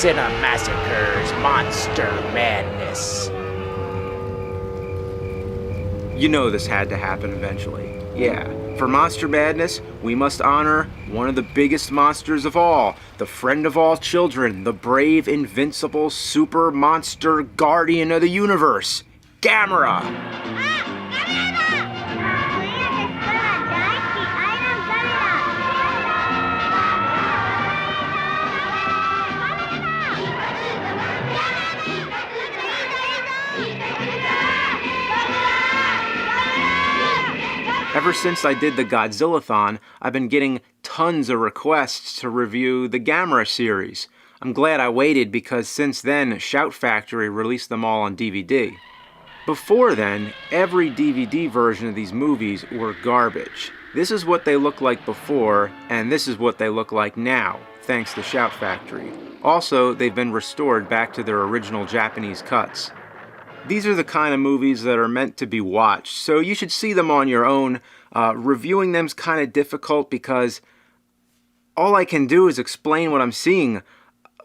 Cinemassecre's Monster Madness. You know this had to happen eventually. Yeah, for Monster Madness, we must honor one of the biggest monsters of all, the friend of all children, the brave, invincible, super monster guardian of the universe, Gamera! Ever since I did the Godzilla-thon, I've been getting tons of requests to review the Gamera series. I'm glad I waited because since then, Shout Factory released them all on DVD. Before then, every DVD version of these movies were garbage. This is what they looked like before, and this is what they look like now, thanks to Shout Factory. Also, they've been restored back to their original Japanese cuts. These are the kind of movies that are meant to be watched, so you should see them on your own. Reviewing them's kind of difficult because all I can do is explain what I'm seeing.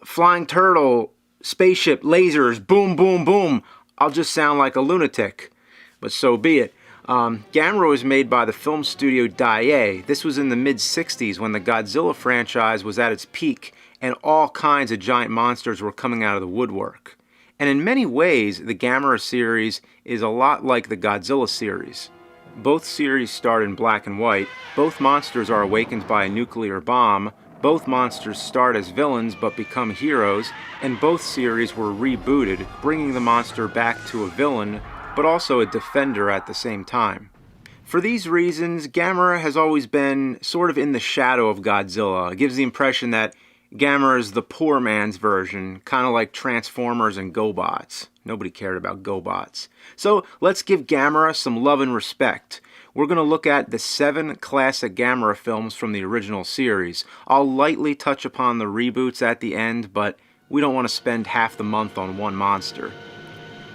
Flying turtle, spaceship, lasers, boom, boom, boom. I'll just sound like a lunatic, but so be it. Gamera was made by the film studio Daiei. This was in the mid-60s when the Godzilla franchise was at its peak and all kinds of giant monsters were coming out of the woodwork. And in many ways, the Gamera series is a lot like the Godzilla series. Both series start in black and white, both monsters are awakened by a nuclear bomb, both monsters start as villains but become heroes, and both series were rebooted, bringing the monster back to a villain, but also a defender at the same time. For these reasons, Gamera has always been sort of in the shadow of Godzilla. It gives the impression that Gamera is the poor man's version, kind of like Transformers and GoBots. Nobody cared about GoBots. So let's give Gamera some love and respect. We're going to look at the 7 classic Gamera films from the original series. I'll lightly touch upon the reboots at the end, but we don't want to spend half the month on one monster.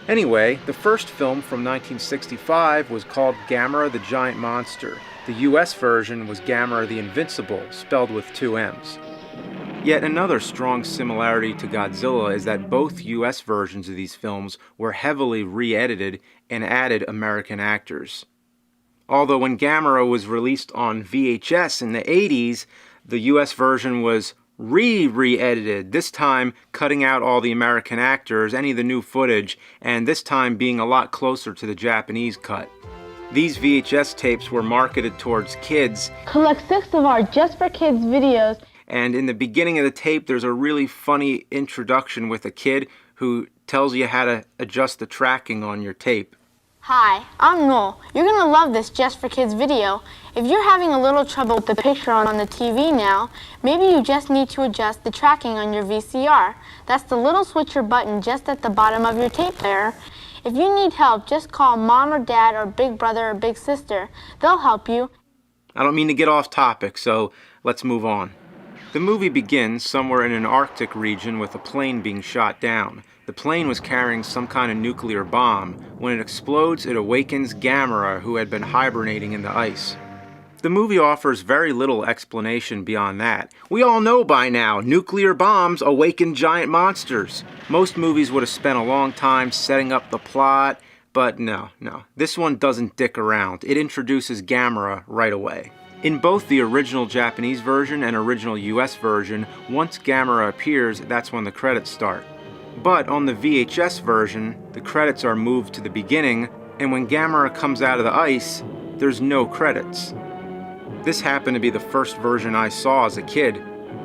Anyway, the first film from 1965 was called Gamera the Giant Monster. The US version was Gamera the Invincible, spelled with 2 M's. Yet another strong similarity to Godzilla is that both US versions of these films were heavily re-edited and added American actors. Although when Gamera was released on VHS in the 80s, the US version was re-edited, this time cutting out all the American actors, any of the new footage, and this time being a lot closer to the Japanese cut. These VHS tapes were marketed towards kids. Collect 6 of our Just for Kids videos. And in the beginning of the tape, there's a really funny introduction with a kid who tells you how to adjust the tracking on your tape. Hi, I'm Noel. You're going to love this Just for Kids video. If you're having a little trouble with the picture on the TV now, maybe you just need to adjust the tracking on your VCR. That's the little switcher button just at the bottom of your tape there. If you need help, just call Mom or Dad or Big Brother or Big Sister. They'll help you. I don't mean to get off topic, so let's move on. The movie begins somewhere in an Arctic region with a plane being shot down. The plane was carrying some kind of nuclear bomb. When it explodes, it awakens Gamera, who had been hibernating in the ice. The movie offers very little explanation beyond that. We all know by now, nuclear bombs awaken giant monsters. Most movies would have spent a long time setting up the plot, but no. This one doesn't dick around. It introduces Gamera right away. In both the original Japanese version and original US version, once Gamera appears, that's when the credits start. But on the VHS version, the credits are moved to the beginning, and when Gamera comes out of the ice, there's no credits. This happened to be the first version I saw as a kid,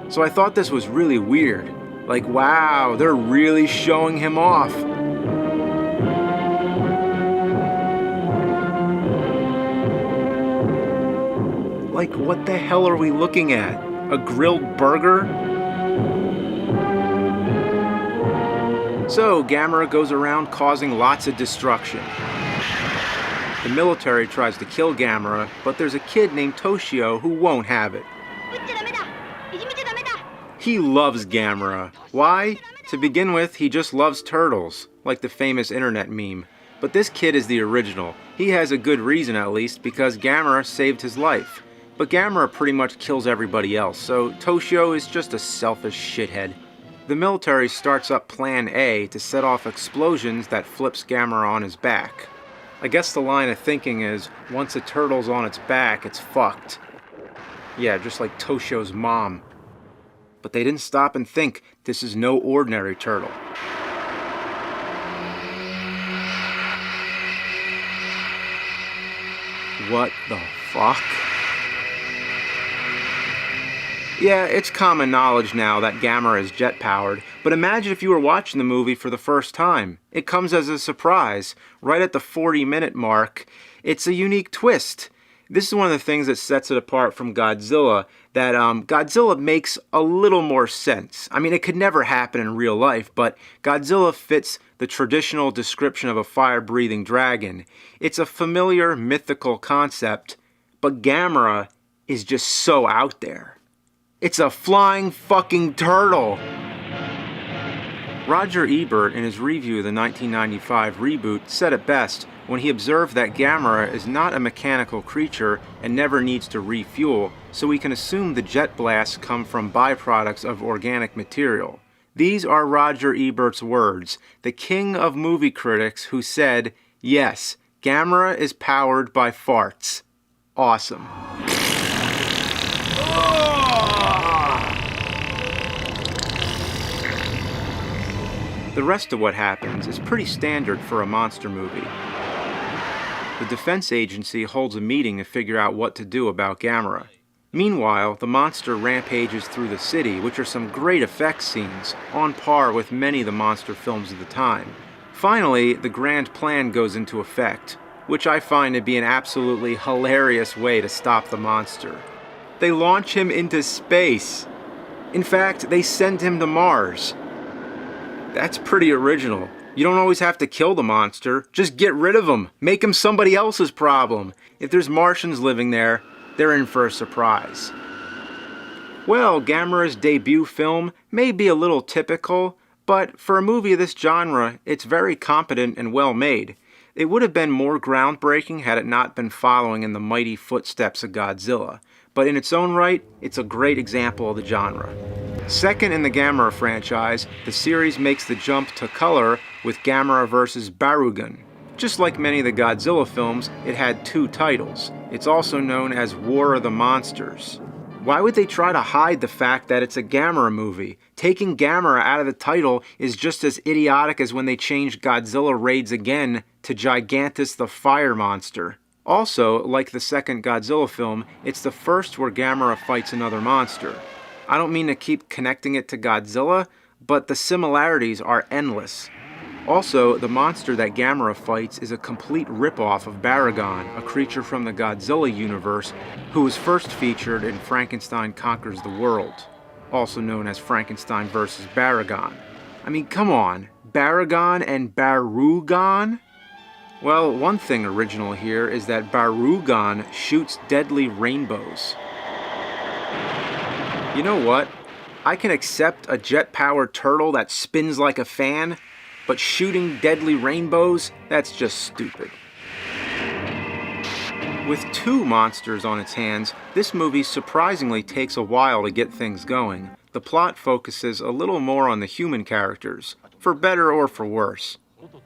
so I thought this was really weird. Like, wow, they're really showing him off. Like, what the hell are we looking at? A grilled burger? So, Gamera goes around causing lots of destruction. The military tries to kill Gamera, but there's a kid named Toshio who won't have it. He loves Gamera. Why? To begin with, he just loves turtles, like the famous internet meme. But this kid is the original. He has a good reason at least, because Gamera saved his life. But Gamera pretty much kills everybody else, so Toshio is just a selfish shithead. the military starts up Plan A to set off explosions that flips Gamera on his back. I guess the line of thinking is, once a turtle's on its back, it's fucked. Yeah, just like Toshio's mom. But they didn't stop and think, this is no ordinary turtle. What the fuck? Yeah, it's common knowledge now that Gamera is jet-powered, but imagine if you were watching the movie for the first time. It comes as a surprise, right at the 40-minute mark. It's a unique twist. This is one of the things that sets it apart from Godzilla, that Godzilla makes a little more sense. I mean, it could never happen in real life, but Godzilla fits the traditional description of a fire-breathing dragon. It's a familiar, mythical concept, but Gamera is just so out there. It's a flying fucking turtle! Roger Ebert, in his review of the 1995 reboot, said it best when he observed that Gamera is not a mechanical creature and never needs to refuel, so we can assume the jet blasts come from byproducts of organic material. These are Roger Ebert's words, the king of movie critics, who said, yes, Gamera is powered by farts. Awesome. The rest of what happens is pretty standard for a monster movie. The defense agency holds a meeting to figure out what to do about Gamera. Meanwhile, the monster rampages through the city, which are some great effects scenes, on par with many of the monster films of the time. Finally, the grand plan goes into effect, which I find to be an absolutely hilarious way to stop the monster. They launch him into space. In fact, they send him to Mars. That's pretty original. You don't always have to kill the monster. Just get rid of him. Make him somebody else's problem. If there's Martians living there, they're in for a surprise. Well, Gamera's debut film may be a little typical, but for a movie of this genre, it's very competent and well made. It would have been more groundbreaking had it not been following in the mighty footsteps of Godzilla. But in its own right, it's a great example of the genre. Second in the Gamera franchise, the series makes the jump to color with Gamera vs. Barugan. Just like many of the Godzilla films, it had two titles. It's also known as War of the Monsters. Why would they try to hide the fact that it's a Gamera movie? Taking Gamera out of the title is just as idiotic as when they changed Godzilla Raids Again to Gigantus the Fire Monster. Also, like the second Godzilla film, it's the first where Gamera fights another monster. I don't mean to keep connecting it to Godzilla, but the similarities are endless. Also, the monster that Gamera fights is a complete ripoff of Baragon, a creature from the Godzilla universe who was first featured in Frankenstein Conquers the World, also known as Frankenstein vs. Baragon. I mean, come on, Baragon and Barugon? Well, one thing original here is that Barugon shoots deadly rainbows. You know what? I can accept a jet-powered turtle that spins like a fan, but shooting deadly rainbows, that's just stupid. With two monsters on its hands, this movie surprisingly takes a while to get things going. The plot focuses a little more on the human characters, for better or for worse.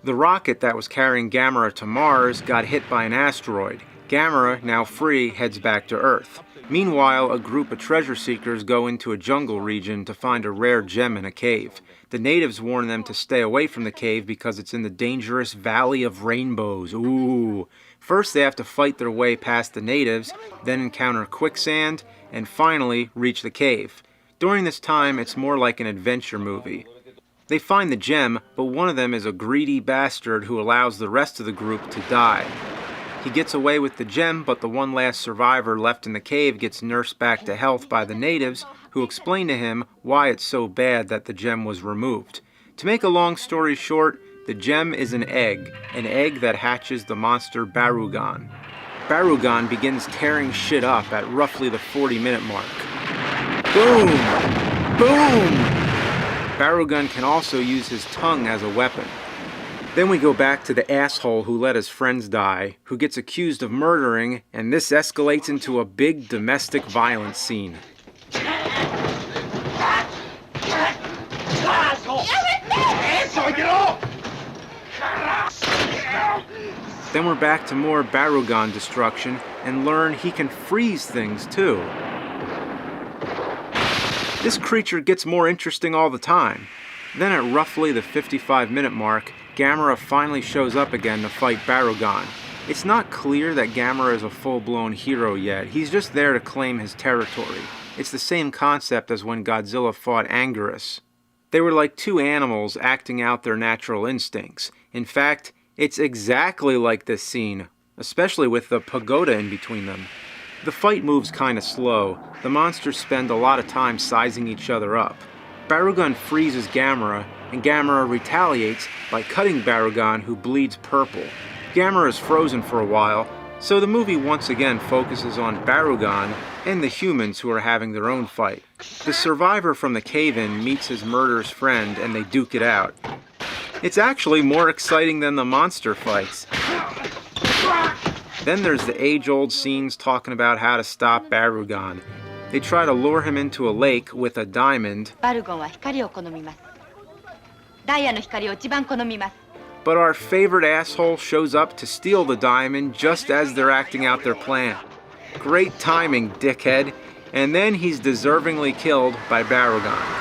The rocket that was carrying Gamera to Mars got hit by an asteroid. Gamera, now free, heads back to Earth. Meanwhile, a group of treasure seekers go into a jungle region to find a rare gem in a cave. The natives warn them to stay away from the cave because it's in the dangerous Valley of Rainbows. Ooh. First they have to fight their way past the natives, then encounter quicksand, and finally reach the cave. During this time, it's more like an adventure movie. They find the gem, but one of them is a greedy bastard who allows the rest of the group to die. He gets away with the gem, but the one last survivor left in the cave gets nursed back to health by the natives, who explain to him why it's so bad that the gem was removed. To make a long story short, the gem is an egg that hatches the monster Barugon. Barugon begins tearing shit up at roughly the 40-minute mark. Boom! Boom! Barugon can also use his tongue as a weapon. Then we go back to the asshole who let his friends die, who gets accused of murdering, and this escalates into a big domestic violence scene. Then we're back to more Barugan destruction and learn he can freeze things too. This creature gets more interesting all the time. Then at roughly the 55-minute mark, Gamera finally shows up again to fight Barugan. It's not clear that Gamera is a full-blown hero yet, he's just there to claim his territory. It's the same concept as when Godzilla fought Anguirus. They were like two animals acting out their natural instincts. In fact, it's exactly like this scene, especially with the pagoda in between them. The fight moves kinda slow. The monsters spend a lot of time sizing each other up. Barugan freezes Gamera, and Gamera retaliates by cutting Barugan, who bleeds purple. Gamera is frozen for a while, so the movie once again focuses on Barugan and the humans who are having their own fight. The survivor from the cave-in meets his murderous friend and they duke it out. It's actually more exciting than the monster fights. Then there's the age-old scenes talking about how to stop Barugan. They try to lure him into a lake with a diamond. But our favorite asshole shows up to steal the diamond just as they're acting out their plan. Great timing, dickhead. And then he's deservingly killed by Barugan.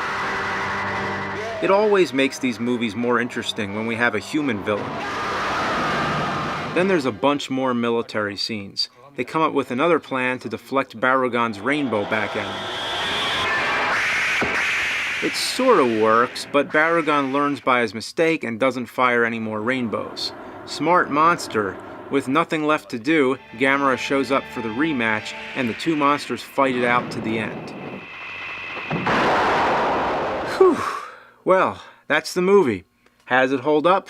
It always makes these movies more interesting when we have a human villain. Then there's a bunch more military scenes. They come up with another plan to deflect Barugan's rainbow back at him. It sort of works, but Barugan learns by his mistake and doesn't fire any more rainbows. Smart monster. With nothing left to do, Gamera shows up for the rematch, and the two monsters fight it out to the end. Whew. Well, that's the movie. How does it hold up?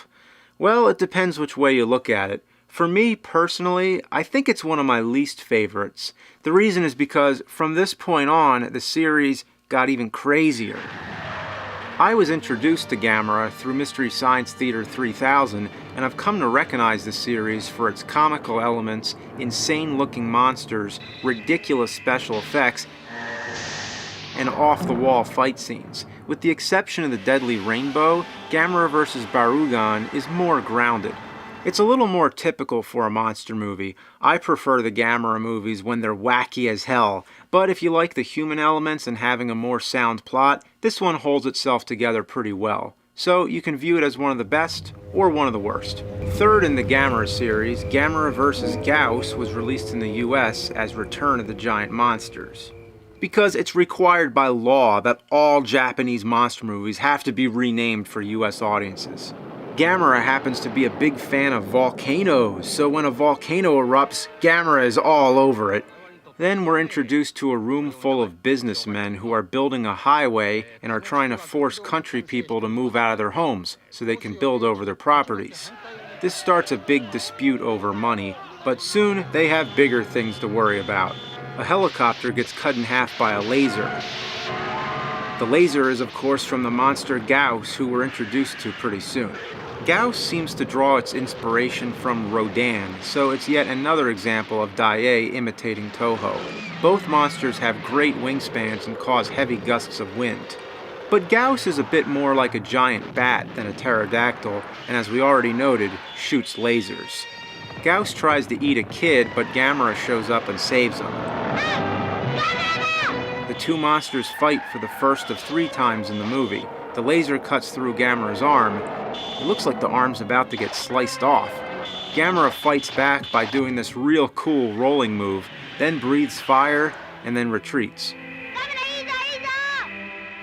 Well, it depends which way you look at it. For me, personally, I think it's one of my least favorites. The reason is because from this point on, the series got even crazier. I was introduced to Gamera through Mystery Science Theater 3000, and I've come to recognize the series for its comical elements, insane-looking monsters, ridiculous special effects, and off-the-wall fight scenes. With the exception of the deadly rainbow, Gamera vs. Barugan is more grounded. It's a little more typical for a monster movie. I prefer the Gamera movies when they're wacky as hell, but if you like the human elements and having a more sound plot, this one holds itself together pretty well. So you can view it as one of the best or one of the worst. Third in the Gamera series, Gamera vs. Gauss was released in the US as Return of the Giant Monsters. Because it's required by law that all Japanese monster movies have to be renamed for US audiences. Gamera happens to be a big fan of volcanoes, so when a volcano erupts, Gamera is all over it. Then we're introduced to a room full of businessmen who are building a highway and are trying to force country people to move out of their homes so they can build over their properties. This starts a big dispute over money, but soon they have bigger things to worry about. A helicopter gets cut in half by a laser. The laser is, of course, from the monster Gauss, who we're introduced to pretty soon. Gauss seems to draw its inspiration from Rodan, so it's yet another example of Daiei imitating Toho. Both monsters have great wingspans and cause heavy gusts of wind. But Gauss is a bit more like a giant bat than a pterodactyl, and as we already noted, shoots lasers. Gauss tries to eat a kid, but Gamera shows up and saves him. The two monsters fight for the first of 3 times in the movie. The laser cuts through Gamera's arm. It looks like the arm's about to get sliced off. Gamera fights back by doing this real cool rolling move, then breathes fire, and then retreats.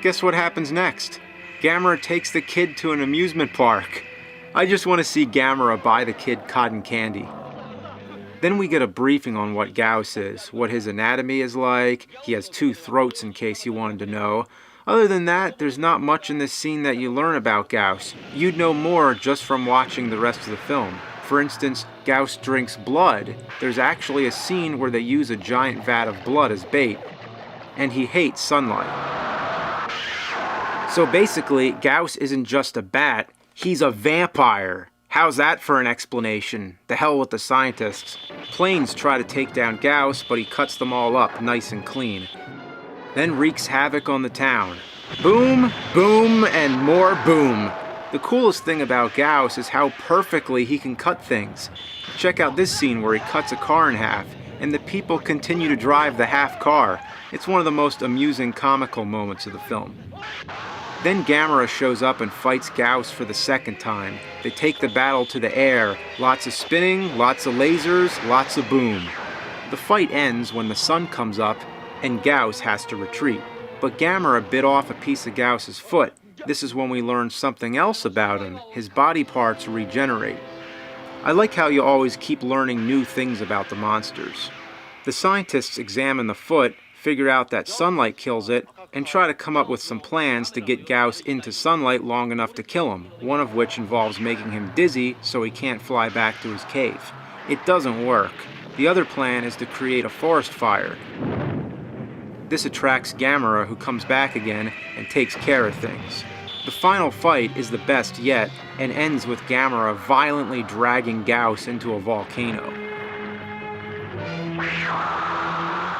Guess what happens next? Gamera takes the kid to an amusement park. I just want to see Gamera buy the kid cotton candy. Then we get a briefing on what Gauss is, what his anatomy is like. He has 2 throats in case you wanted to know. Other than that, there's not much in this scene that you learn about Gauss. You'd know more just from watching the rest of the film. For instance, Gauss drinks blood. There's actually a scene where they use a giant vat of blood as bait. And he hates sunlight. So basically, Gauss isn't just a bat, he's a vampire. How's that for an explanation? The hell with the scientists. Planes try to take down Gauss, but he cuts them all up nice and clean. Then wreaks havoc on the town. Boom, boom, and more boom. The coolest thing about Gauss is how perfectly he can cut things. Check out this scene where he cuts a car in half, and the people continue to drive the half car. It's one of the most amusing comical moments of the film. Then Gamera shows up and fights Gauss for the second time. They take the battle to the air. Lots of spinning, lots of lasers, lots of boom. The fight ends when the sun comes up and Gauss has to retreat. But Gamera bit off a piece of Gauss's foot. This is when we learn something else about him. His body parts regenerate. I like how you always keep learning new things about the monsters. The scientists examine the foot, figure out that sunlight kills it, and try to come up with some plans to get Gauss into sunlight long enough to kill him, one of which involves making him dizzy so he can't fly back to his cave. It doesn't work. The other plan is to create a forest fire. This attracts Gamera, who comes back again and takes care of things. The final fight is the best yet and ends with Gamera violently dragging Gauss into a volcano.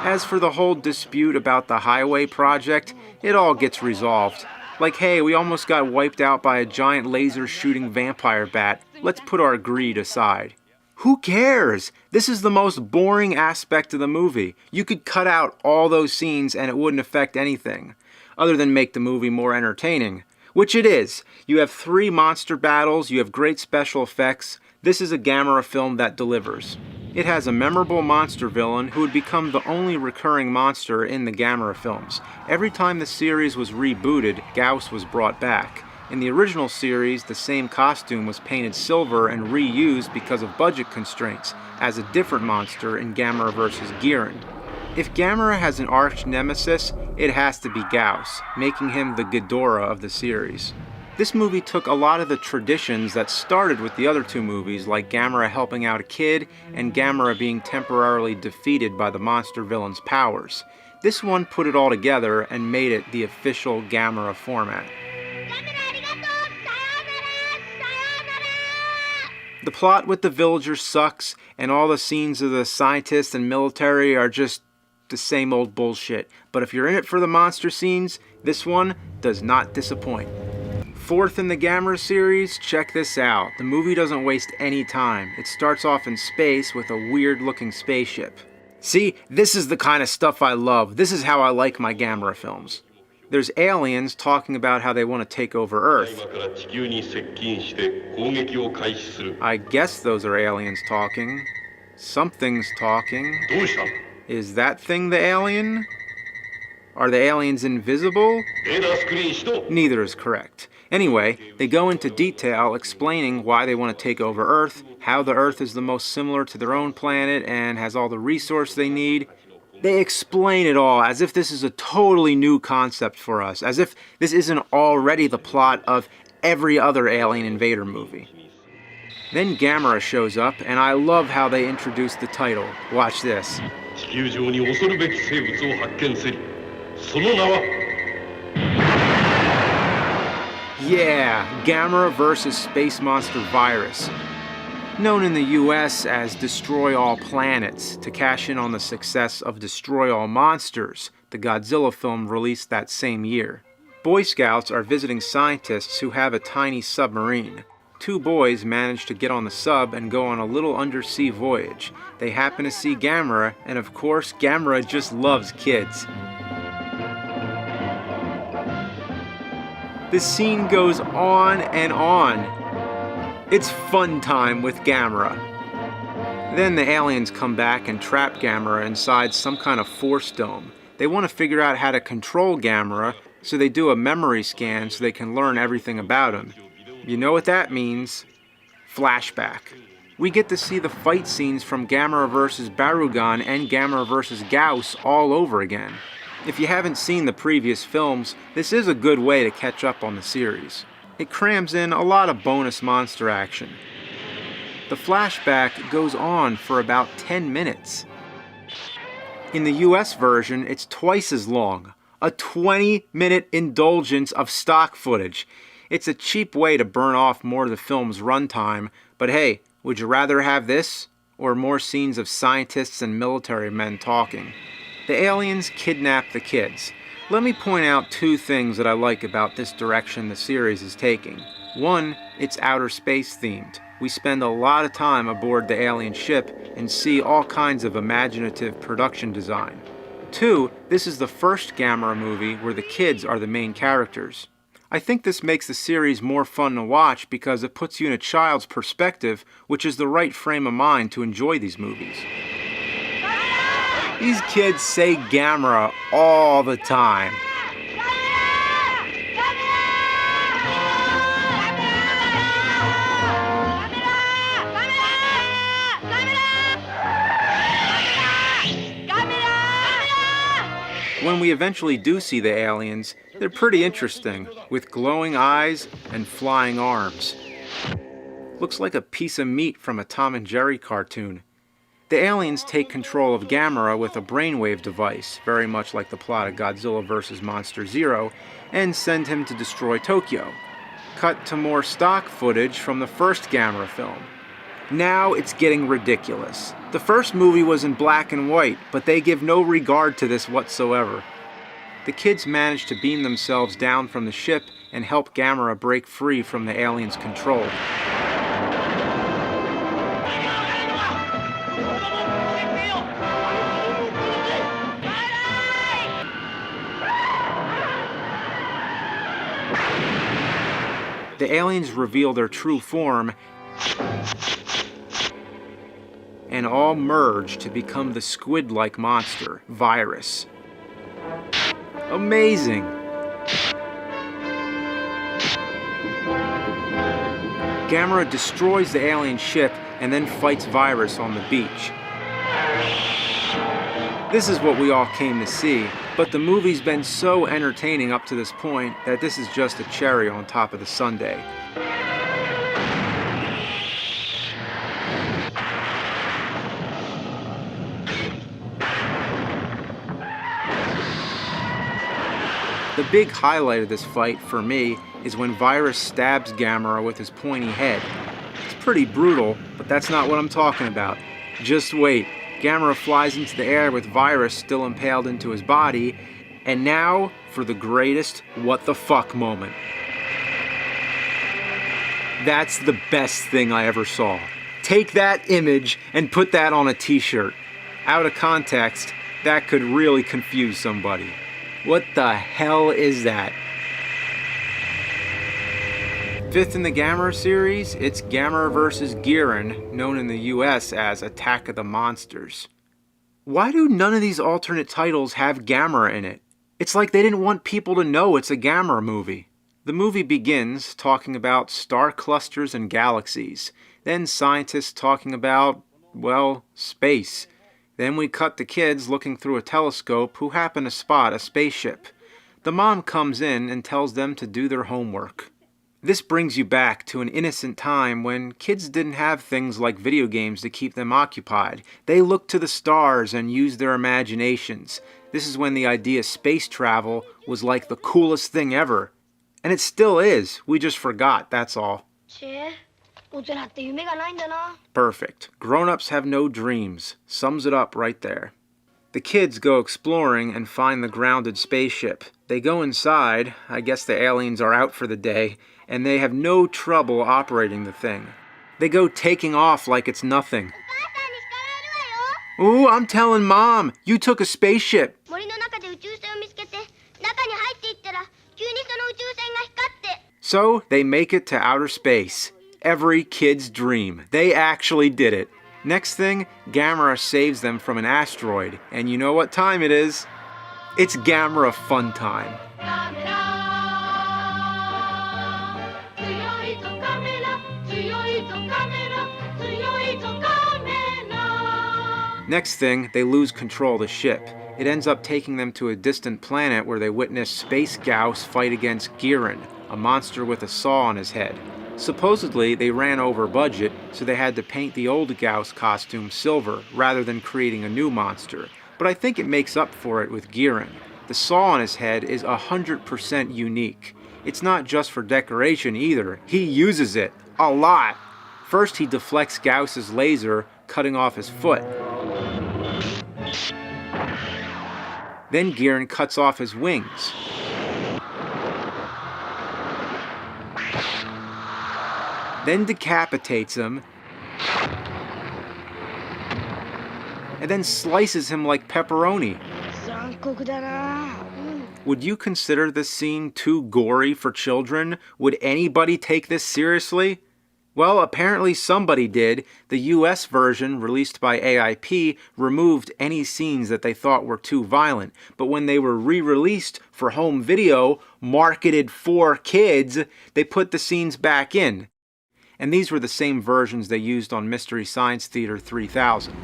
As for the whole dispute about the highway project, it all gets resolved. Like, hey, we almost got wiped out by a giant laser-shooting vampire bat. Let's put our greed aside. Who cares? This is the most boring aspect of the movie. You could cut out all those scenes and it wouldn't affect anything, other than make the movie more entertaining. Which it is. You have 3 monster battles, you have great special effects. This is a Gamera film that delivers. It has a memorable monster villain who would become the only recurring monster in the Gamera films. Every time the series was rebooted, Gauss was brought back. In the original series, the same costume was painted silver and reused because of budget constraints, as a different monster in Gamera vs. Giran. If Gamera has an arch nemesis, it has to be Gauss, making him the Ghidorah of the series. This movie took a lot of the traditions that started with the other 2 movies, like Gamera helping out a kid and Gamera being temporarily defeated by the monster villain's powers. This one put it all together and made it the official Gamera format. The plot with the villagers sucks, and all the scenes of the scientists and military are just the same old bullshit. But if you're in it for the monster scenes, this one does not disappoint. 4th in the Gamera series, check this out. The movie doesn't waste any time. It starts off in space with a weird-looking spaceship. See, this is the kind of stuff I love. This is how I like my Gamera films. There's aliens talking about how they want to take over Earth. I guess those are aliens talking. Something's talking. Is that thing the alien? Are the aliens invisible? Neither is correct. Anyway, they go into detail explaining why they want to take over Earth, how the Earth is the most similar to their own planet and has all the resources they need. They explain it all as if this is a totally new concept for us, as if this isn't already the plot of every other alien invader movie. Then Gamera shows up, and I love how they introduce the title. Watch this. Yeah, Gamera vs. Space Monster Virus. Known in the US as Destroy All Planets, to cash in on the success of Destroy All Monsters, the Godzilla film released that same year. Boy Scouts are visiting scientists who have a tiny submarine. 2 boys manage to get on the sub and go on a little undersea voyage. They happen to see Gamera, and of course, Gamera just loves kids. The scene goes on and on. It's fun time with Gamera. Then the aliens come back and trap Gamera inside some kind of force dome. They want to figure out how to control Gamera, so they do a memory scan so they can learn everything about him. You know what that means? Flashback. We get to see the fight scenes from Gamera vs. Barugan and Gamera vs. Gauss all over again. If you haven't seen the previous films, this is a good way to catch up on the series. It crams in a lot of bonus monster action. The flashback goes on for about 10 minutes. In the US version, it's twice as long. A 20-minute indulgence of stock footage. It's a cheap way to burn off more of the film's runtime, but hey, would you rather have this or more scenes of scientists and military men talking? The aliens kidnap the kids. Let me point out 2 things that I like about this direction the series is taking. One, it's outer space themed. We spend a lot of time aboard the alien ship and see all kinds of imaginative production design. Two, this is the first Gamera movie where the kids are the main characters. I think this makes the series more fun to watch because it puts you in a child's perspective, which is the right frame of mind to enjoy these movies. These kids say Gamera all the time. When we eventually do see the aliens, they're pretty interesting, with glowing eyes and flying arms. Looks like a piece of meat from a Tom and Jerry cartoon. The aliens take control of Gamera with a brainwave device, very much like the plot of Godzilla vs. Monster Zero, and send him to destroy Tokyo. Cut to more stock footage from the first Gamera film. Now it's getting ridiculous. The first movie was in black and white, but they give no regard to this whatsoever. The kids manage to beam themselves down from the ship and help Gamera break free from the aliens' control. The aliens reveal their true form and all merge to become the squid-like monster, Virus. Amazing! Gamera destroys the alien ship and then fights Virus on the beach. This is what we all came to see, but the movie's been so entertaining up to this point that this is just a cherry on top of the sundae. The big highlight of this fight, for me, is when Virus stabs Gamera with his pointy head. It's pretty brutal, but that's not what I'm talking about. Just wait. Gamera flies into the air with Virus still impaled into his body, and now for the greatest what the fuck moment. That's the best thing I ever saw. Take that image and put that on a t-shirt. Out of context, that could really confuse somebody. What the hell is that? Fifth in the Gamera series, it's Gamera vs. Giran, known in the US as Attack of the Monsters. Why do none of these alternate titles have Gamera in it? It's like they didn't want people to know it's a Gamera movie. The movie begins talking about star clusters and galaxies, then scientists talking about, well, space. Then we cut to kids looking through a telescope who happen to spot a spaceship. The mom comes in and tells them to do their homework. This brings you back to an innocent time when kids didn't have things like video games to keep them occupied. They looked to the stars and used their imaginations. This is when the idea of space travel was like the coolest thing ever. And it still is. We just forgot, that's all. Perfect. Grown-ups have no dreams. Sums it up right there. The kids go exploring and find the grounded spaceship. They go inside, I guess the aliens are out for the day, and they have no trouble operating the thing. They go taking off like it's nothing. Ooh, I'm telling Mom, you took a spaceship. So they make it to outer space. Every kid's dream. They actually did it. Next thing, Gamera saves them from an asteroid. And you know what time it is? It's Gamera fun time. Next thing, they lose control of the ship. It ends up taking them to a distant planet where they witness Space Gauss fight against Giran, a monster with a saw on his head. Supposedly, they ran over budget, so they had to paint the old Gauss costume silver rather than creating a new monster. But I think it makes up for it with Giran. The saw on his head is 100% unique. It's not just for decoration either. He uses it a lot. First, he deflects Gauss's laser, cutting off his foot. Then Giran cuts off his wings. then decapitates him, and then slices him like pepperoni. Would you consider this scene too gory for children? Would anybody take this seriously? Well, apparently somebody did. The US version, released by AIP, removed any scenes that they thought were too violent. But when they were re-released for home video, marketed for kids, they put the scenes back in. And these were the same versions they used on Mystery Science Theater 3000.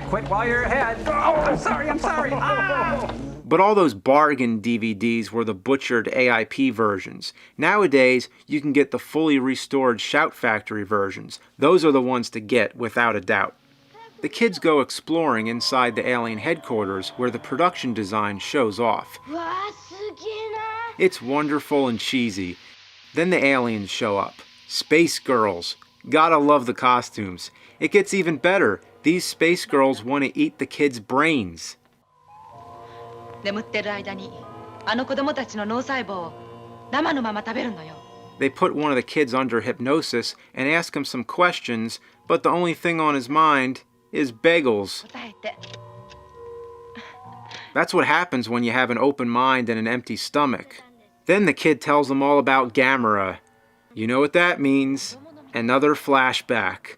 Quit while you're ahead. Oh, I'm sorry. Ah! But all those bargain DVDs were the butchered AIP versions. Nowadays, you can get the fully restored Shout Factory versions. Those are the ones to get, without a doubt. The kids go exploring inside the alien headquarters where the production design shows off. It's wonderful and cheesy. Then the aliens show up. Space girls. Gotta love the costumes. It gets even better. These space girls want to eat the kids' brains. They put one of the kids under hypnosis and ask him some questions, but the only thing on his mind is bagels. That's what happens when you have an open mind and an empty stomach. Then the kid tells them all about Gamera. You know what that means? Another flashback.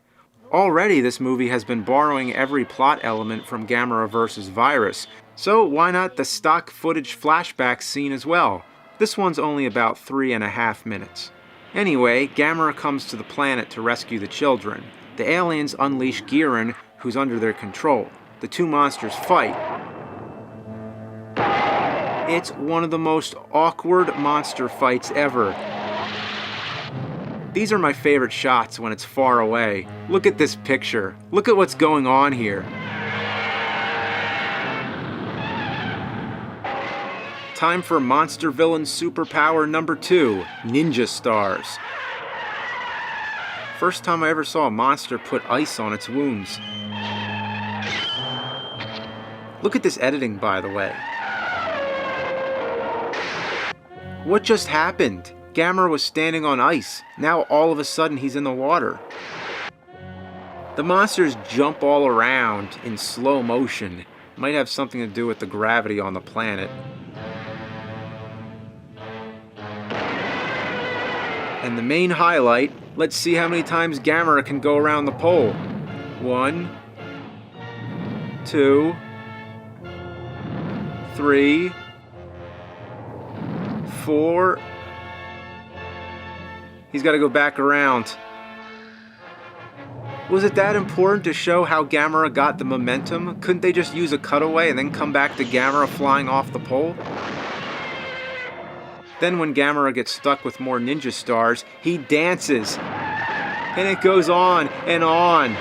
Already this movie has been borrowing every plot element from Gamera vs. Virus, so why not the stock footage flashback scene as well? This one's only about 3.5 minutes. Anyway, Gamera comes to the planet to rescue the children. The aliens unleash Giran, who's under their control. The two monsters fight. It's one of the most awkward monster fights ever. These are my favorite shots when it's far away. Look at this picture. Look at what's going on here. Time for Monster Villain Superpower number 2, Ninja Stars. First time I ever saw a monster put ice on its wounds. Look at this editing, by the way. What just happened? Gamera was standing on ice. Now all of a sudden he's in the water. The monsters jump all around in slow motion. Might have something to do with the gravity on the planet. And the main highlight, let's see how many times Gamera can go around the pole. 1, 2, 3, 4. He's got to go back around. Was it that important to show how Gamera got the momentum? Couldn't they just use a cutaway and then come back to Gamera flying off the pole? Then when Gamera gets stuck with more ninja stars, he dances. And it goes on and on.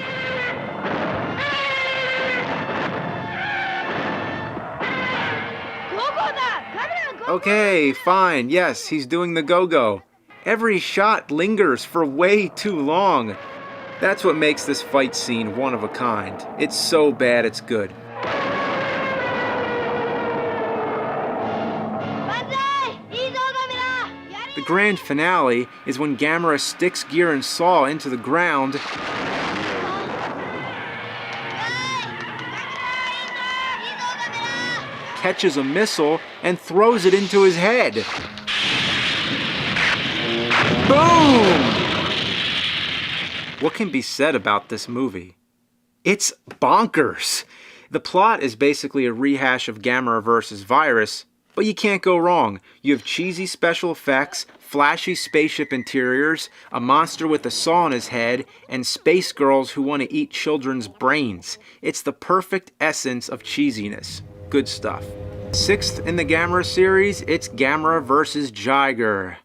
Okay, fine. Yes, he's doing the go-go. Every shot lingers for way too long. That's what makes this fight scene one of a kind. It's so bad it's good. The grand finale is when Gamera sticks Giran's saw into the ground catches a missile and throws it into his head. Boom! What can be said about this movie? It's bonkers. The plot is basically a rehash of Gamera vs. Virus, but you can't go wrong. You have cheesy special effects, flashy spaceship interiors, a monster with a saw on his head, and space girls who want to eat children's brains. It's the perfect essence of cheesiness. Good stuff. 6th in the Gamera series, it's Gamera vs. Jiger.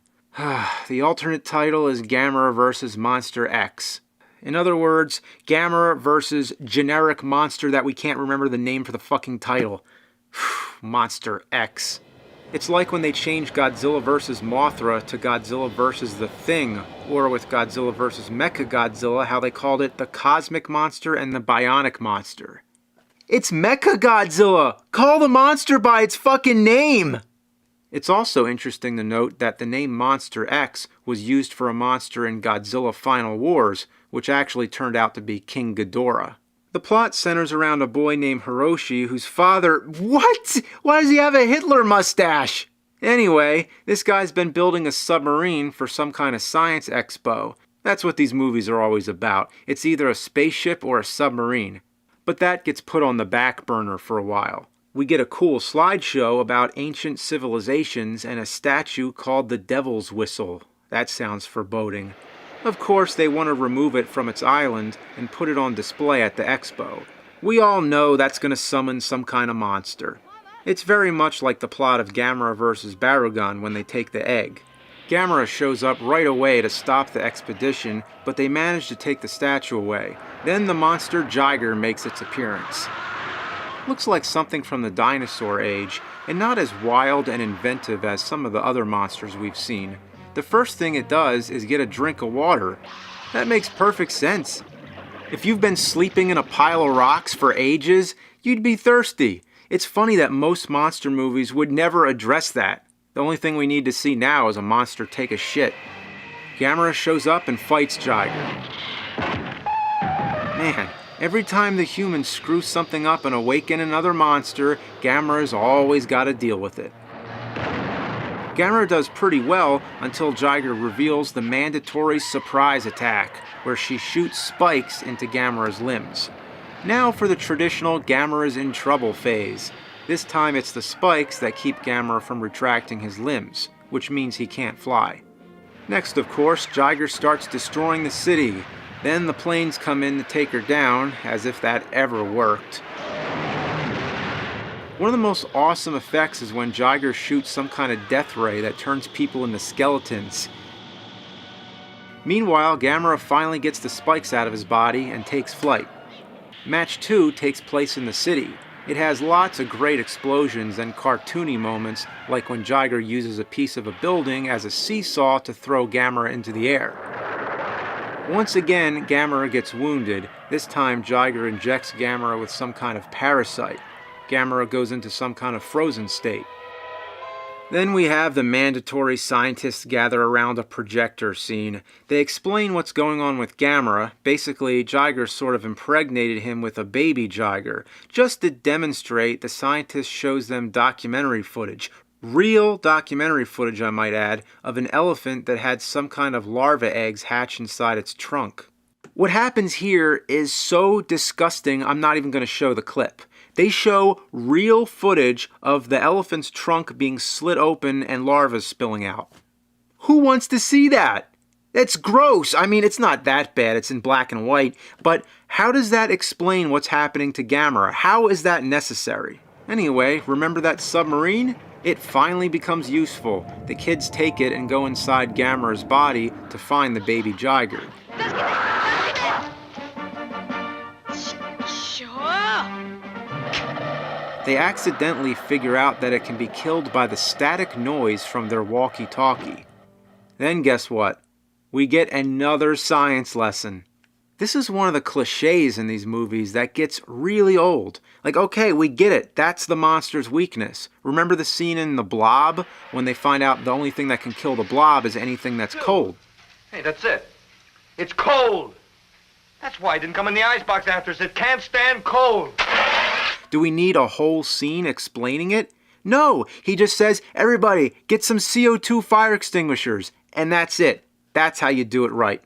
The alternate title is Gamera vs. Monster X. In other words, Gamera versus generic monster that we can't remember the name for the fucking title. Monster X. It's like when they changed Godzilla vs. Mothra to Godzilla vs. The Thing, or with Godzilla vs. Mechagodzilla, how they called it the Cosmic Monster and the Bionic Monster. It's Mechagodzilla! Call the monster by its fucking name! It's also interesting to note that the name Monster X was used for a monster in Godzilla Final Wars, which actually turned out to be King Ghidorah. The plot centers around a boy named Hiroshi whose father... What? Why does he have a Hitler mustache? Anyway, this guy's been building a submarine for some kind of science expo. That's what these movies are always about. It's either a spaceship or a submarine. But that gets put on the back burner for a while. We get a cool slideshow about ancient civilizations and a statue called the Devil's Whistle. That sounds foreboding. Of course, they want to remove it from its island and put it on display at the expo. We all know that's going to summon some kind of monster. It's very much like the plot of Gamera vs. Barugan when they take the egg. Gamera shows up right away to stop the expedition, but they manage to take the statue away. Then the monster Jiger makes its appearance. Looks like something from the dinosaur age, and not as wild and inventive as some of the other monsters we've seen. The first thing it does is get a drink of water. That makes perfect sense. If you've been sleeping in a pile of rocks for ages, you'd be thirsty. It's funny that most monster movies would never address that. The only thing we need to see now is a monster take a shit. Gamera shows up and fights Jiger. Man, every time the humans screw something up and awaken another monster, Gamera's always got to deal with it. Gamera does pretty well until Jiger reveals the mandatory surprise attack, where she shoots spikes into Gamera's limbs. Now for the traditional Gamera's in trouble phase. This time it's the spikes that keep Gamera from retracting his limbs, which means he can't fly. Next, of course, Jiger starts destroying the city. Then the planes come in to take her down, as if that ever worked. One of the most awesome effects is when Jiger shoots some kind of death ray that turns people into skeletons. Meanwhile, Gamera finally gets the spikes out of his body and takes flight. Match 2 takes place in the city. It has lots of great explosions and cartoony moments, like when Jiger uses a piece of a building as a seesaw to throw Gamera into the air. Once again, Gamera gets wounded. This time, Jiger injects Gamera with some kind of parasite. Gamera goes into some kind of frozen state. Then we have the mandatory scientists gather around a projector scene. They explain what's going on with Gamera. Basically, Jiger sort of impregnated him with a baby Jiger. Just to demonstrate, the scientist shows them documentary footage. Real documentary footage, I might add, of an elephant that had some kind of larva eggs hatch inside its trunk. What happens here is so disgusting, I'm not even going to show the clip. They show real footage of the elephant's trunk being slit open and larvae spilling out. Who wants to see that? That's gross. I mean, it's not that bad. It's in black and white. But how does that explain what's happening to Gamera? How is that necessary? Anyway, remember that submarine? It finally becomes useful. The kids take it and go inside Gamera's body to find the baby Jiger. They accidentally figure out that it can be killed by the static noise from their walkie-talkie. Then guess what? We get another science lesson. This is one of the cliches in these movies that gets really old. Like, okay, we get it. That's the monster's weakness. Remember the scene in The Blob when they find out the only thing that can kill the blob is anything that's cold? Hey, that's it. It's cold. That's why it didn't come in the icebox after us. It can't stand cold. Do we need a whole scene explaining it? No, he just says, everybody, get some CO2 fire extinguishers. And that's it. That's how you do it right.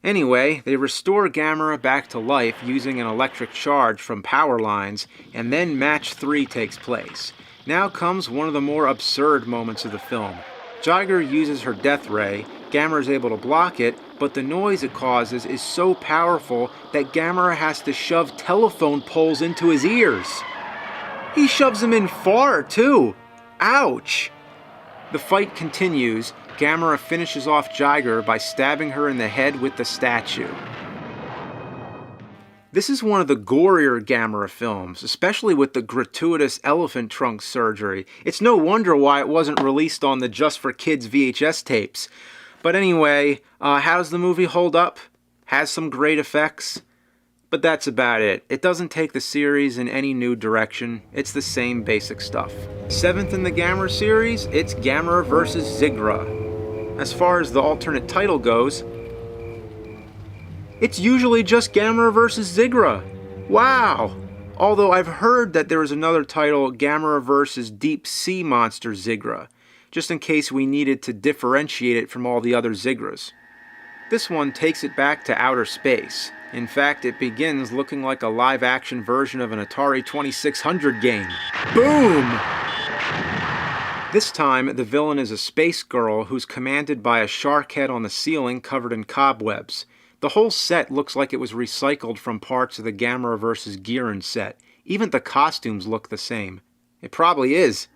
Anyway, they restore Gamera back to life using an electric charge from power lines, and then match 3 takes place. Now comes one of the more absurd moments of the film. Jiger uses her death ray, Gamera is able to block it, but the noise it causes is so powerful that Gamera has to shove telephone poles into his ears. He shoves them in far, too. Ouch! The fight continues. Gamera finishes off Jiger by stabbing her in the head with the statue. This is one of the gorier Gamera films, especially with the gratuitous elephant trunk surgery. It's no wonder why it wasn't released on the Just for Kids VHS tapes. But anyway, how does the movie hold up? Has some great effects. But that's about it. It doesn't take the series in any new direction. It's the same basic stuff. 7th in the Gamera series, it's Gamera vs. Zigra. As far as the alternate title goes, it's usually just Gamera vs. Zigra. Wow! Although I've heard that there is another title, Gamera vs. Deep Sea Monster Zigra, just in case we needed to differentiate it from all the other Zigras. This one takes it back to outer space. In fact, it begins looking like a live-action version of an Atari 2600 game. Boom! This time, the villain is a space girl who's commanded by a shark head on the ceiling covered in cobwebs. The whole set looks like it was recycled from parts of the Gamera vs. Giran set. Even the costumes look the same. It probably is.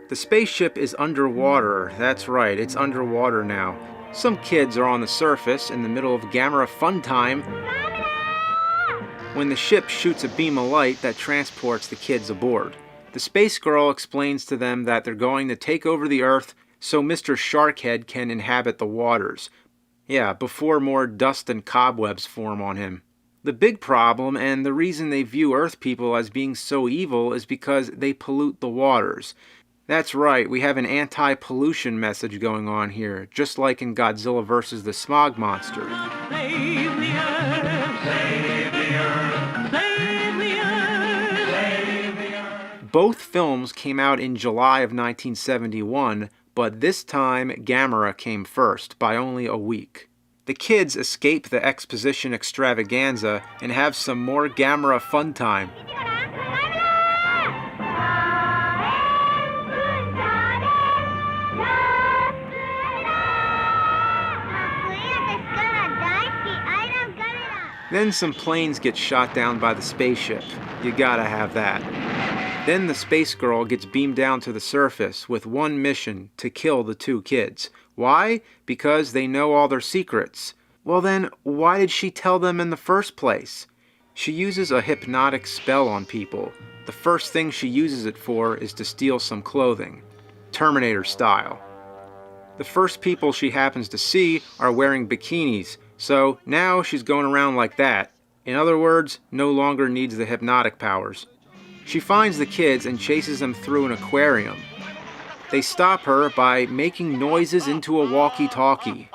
The spaceship is underwater. That's right, it's underwater now. Some kids are on the surface in the middle of Gamera fun time when the ship shoots a beam of light that transports the kids aboard. The space girl explains to them that they're going to take over the Earth so Mr. Sharkhead can inhabit the waters. Yeah, before more dust and cobwebs form on him. The big problem, and the reason they view Earth people as being so evil, is because they pollute the waters. That's right, we have an anti-pollution message going on here, just like in Godzilla vs. the Smog Monster. Save the Earth, save the Earth, save the Earth, save the Earth. Both films came out in July of 1971, but this time Gamera came first, by only a week. The kids escape the exposition extravaganza and have some more Gamera fun time. Then some planes get shot down by the spaceship. You gotta have that. Then the space girl gets beamed down to the surface with one mission: to kill the two kids. Why? Because they know all their secrets. Well then, why did she tell them in the first place? She uses a hypnotic spell on people. The first thing she uses it for is to steal some clothing. Terminator style. The first people she happens to see are wearing bikinis, so now she's going around like that. In other words, no longer needs the hypnotic powers. She finds the kids and chases them through an aquarium. They stop her by making noises into a walkie-talkie.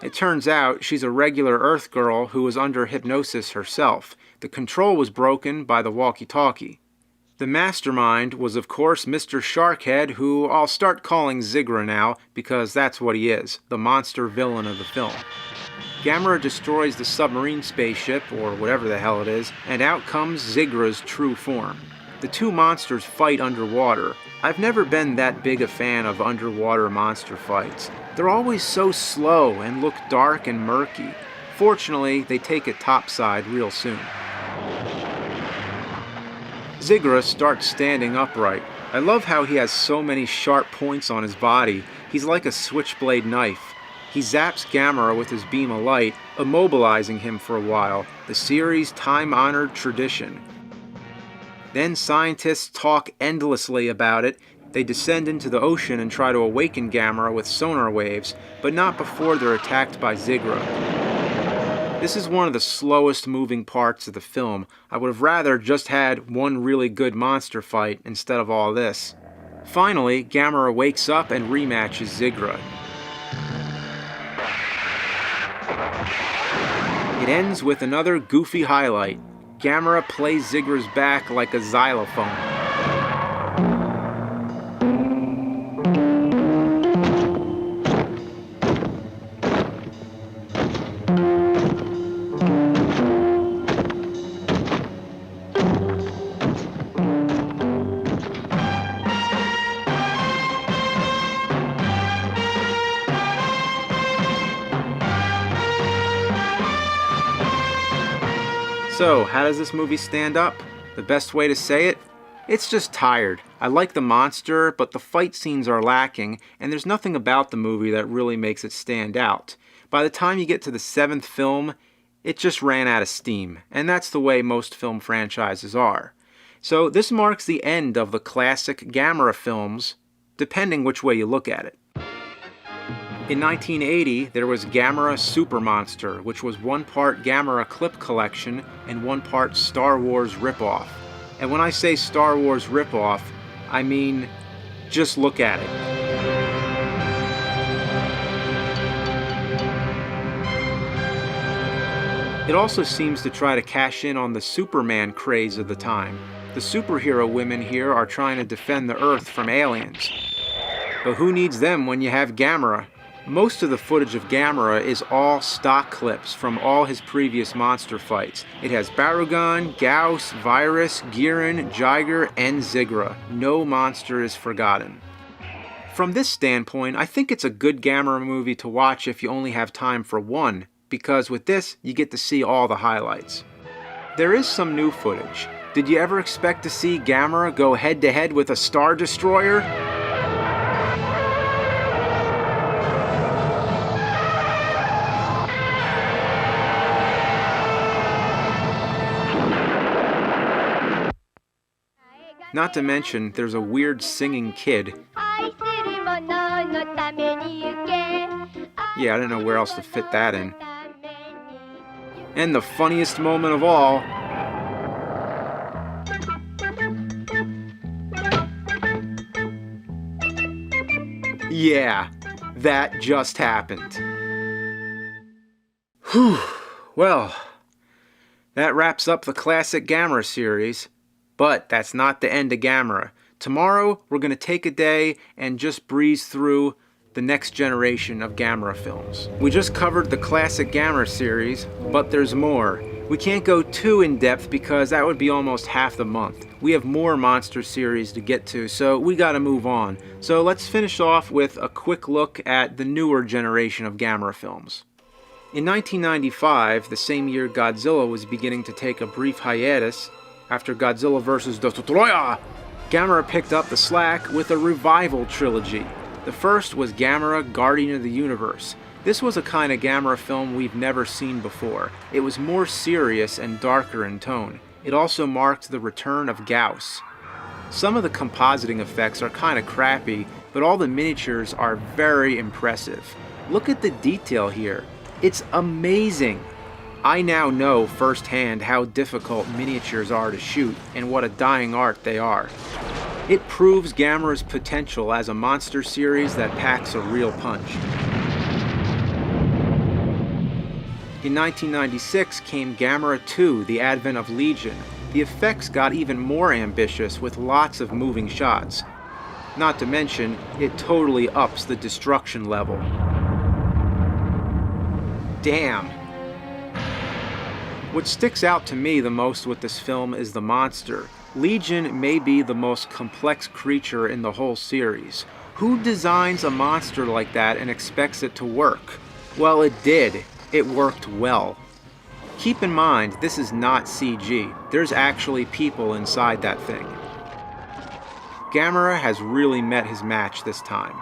It turns out she's a regular Earth girl who was under hypnosis herself. The control was broken by the walkie-talkie. The mastermind was, of course, Mr. Sharkhead, who I'll start calling Zigra now, because that's what he is, the monster villain of the film. Gamera destroys the submarine spaceship, or whatever the hell it is, and out comes Zigra's true form. The two monsters fight underwater. I've never been that big a fan of underwater monster fights. They're always so slow and look dark and murky. Fortunately, they take it topside real soon. Zigra starts standing upright. I love how he has so many sharp points on his body. He's like a switchblade knife. He zaps Gamera with his beam of light, immobilizing him for a while, the series' time-honored tradition. Then scientists talk endlessly about it. They descend into the ocean and try to awaken Gamera with sonar waves, but not before they're attacked by Zigra. This is one of the slowest moving parts of the film. I would have rather just had one really good monster fight instead of all this. Finally, Gamera wakes up and rematches Zigra. It ends with another goofy highlight. Gamera plays Zigra's back like a xylophone. So, how does this movie stand up? The best way to say it? It's just tired. I like the monster, but the fight scenes are lacking, and there's nothing about the movie that really makes it stand out. By the time you get to the 7th film, it just ran out of steam, and that's the way most film franchises are. So this marks the end of the classic Gamera films, depending which way you look at it. In 1980, there was Gamera Super Monster, which was one part Gamera clip collection and one part Star Wars ripoff. And when I say Star Wars ripoff, I mean, just look at it. It also seems to try to cash in on the Superman craze of the time. The superhero women here are trying to defend the Earth from aliens. But who needs them when you have Gamera? Most of the footage of Gamera is all stock clips from all his previous monster fights. It has Barugan, Gauss, Virus, Giran, Jiger, and Zigra. No monster is forgotten. From this standpoint, I think it's a good Gamera movie to watch if you only have time for one, because with this, you get to see all the highlights. There is some new footage. Did you ever expect to see Gamera go head-to-head with a Star Destroyer? Not to mention, there's a weird singing kid. Yeah, I don't know where else to fit that in. And the funniest moment of all, yeah, that just happened. Whew, well, that wraps up the classic Gamera series. But that's not the end of Gamera. Tomorrow, we're going to take a day and just breeze through the next generation of Gamera films. We just covered the classic Gamera series, but there's more. We can't go too in-depth because that would be almost half the month. We have more monster series to get to, so we gotta move on. So let's finish off with a quick look at the newer generation of Gamera films. In 1995, the same year Godzilla was beginning to take a brief hiatus, after Godzilla vs. Destoroyah, Gamera picked up the slack with a revival trilogy. The first was Gamera Guardian of the Universe. This was a kind of Gamera film we've never seen before. It was more serious and darker in tone. It also marked the return of Gauss. Some of the compositing effects are kind of crappy, but all the miniatures are very impressive. Look at the detail here. It's amazing. I now know firsthand how difficult miniatures are to shoot and what a dying art they are. It proves Gamera's potential as a monster series that packs a real punch. In 1996 came Gamera 2, The Advent of Legion. The effects got even more ambitious with lots of moving shots. Not to mention, it totally ups the destruction level. Damn. What sticks out to me the most with this film is the monster. Legion may be the most complex creature in the whole series. Who designs a monster like that and expects it to work? Well, it did. It worked well. Keep in mind, this is not CG. There's actually people inside that thing. Gamera has really met his match this time.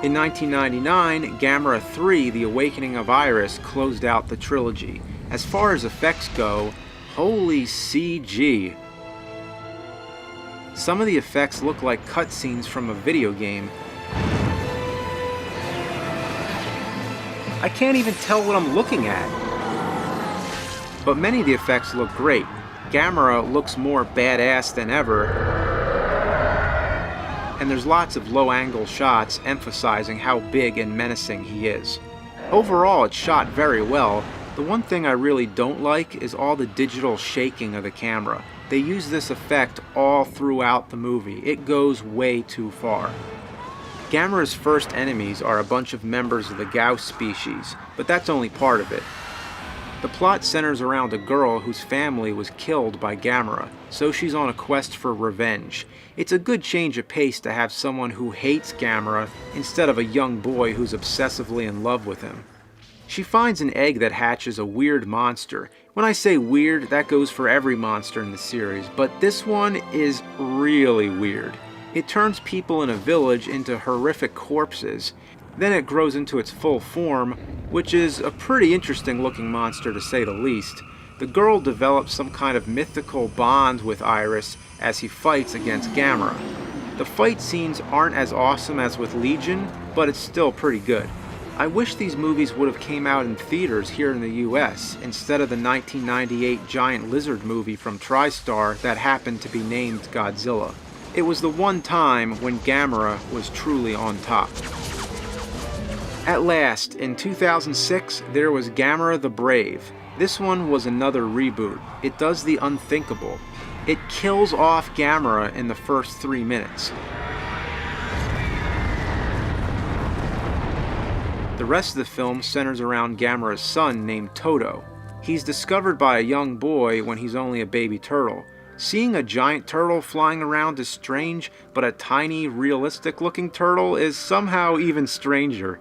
In 1999, Gamera 3, The Awakening of Iris, closed out the trilogy. As far as effects go, holy CG. Some of the effects look like cutscenes from a video game. I can't even tell what I'm looking at. But many of the effects look great. Gamera looks more badass than ever. And there's lots of low-angle shots emphasizing how big and menacing he is. Overall, it's shot very well. The one thing I really don't like is all the digital shaking of the camera. They use this effect all throughout the movie. It goes way too far. Gamera's first enemies are a bunch of members of the Gauss species, but that's only part of it. The plot centers around a girl whose family was killed by Gamera, so she's on a quest for revenge. It's a good change of pace to have someone who hates Gamera instead of a young boy who's obsessively in love with him. She finds an egg that hatches a weird monster. When I say weird, that goes for every monster in the series, but this one is really weird. It turns people in a village into horrific corpses. Then it grows into its full form, which is a pretty interesting looking monster to say the least. The girl develops some kind of mythical bond with Iris as he fights against Gamera. The fight scenes aren't as awesome as with Legion, but it's still pretty good. I wish these movies would have came out in theaters here in the US instead of the 1998 giant lizard movie from TriStar that happened to be named Godzilla. It was the one time when Gamera was truly on top. At last, in 2006, there was Gamera the Brave. This one was another reboot. It does the unthinkable. It kills off Gamera in the first 3 minutes. The rest of the film centers around Gamera's son named Toto. He's discovered by a young boy when he's only a baby turtle. Seeing a giant turtle flying around is strange, but a tiny, realistic-looking turtle is somehow even stranger.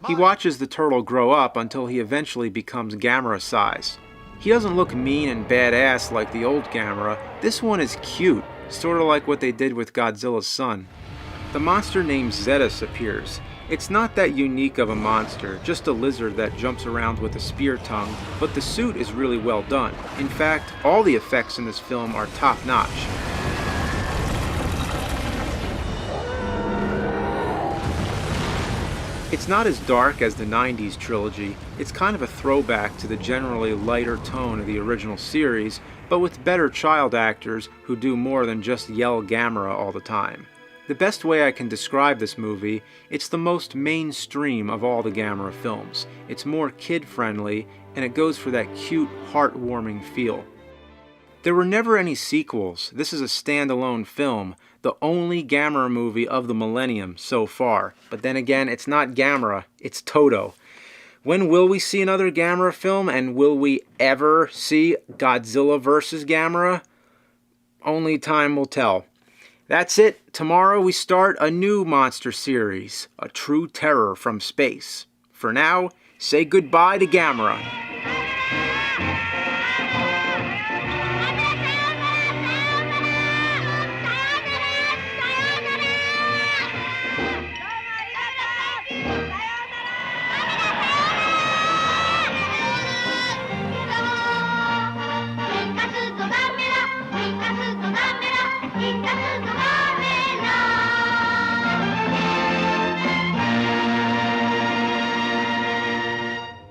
He watches the turtle grow up until he eventually becomes Gamera size. He doesn't look mean and badass like the old Gamera. This one is cute, sort of like what they did with Godzilla's son. The monster named Zetus appears. It's not that unique of a monster, just a lizard that jumps around with a spear tongue, but the suit is really well done. In fact, all the effects in this film are top-notch. It's not as dark as the 90s trilogy. It's kind of a throwback to the generally lighter tone of the original series, but with better child actors who do more than just yell Gamera all the time. The best way I can describe this movie, it's the most mainstream of all the Gamera films. It's more kid-friendly, and it goes for that cute, heartwarming feel. There were never any sequels. This is a standalone film, the only Gamera movie of the millennium so far. But then again, it's not Gamera, it's Toto. When will we see another Gamera film, and will we ever see Godzilla vs. Gamera? Only time will tell. That's it. Tomorrow we start a new monster series, a true terror from space. For now, say goodbye to Gamera. Sayonara.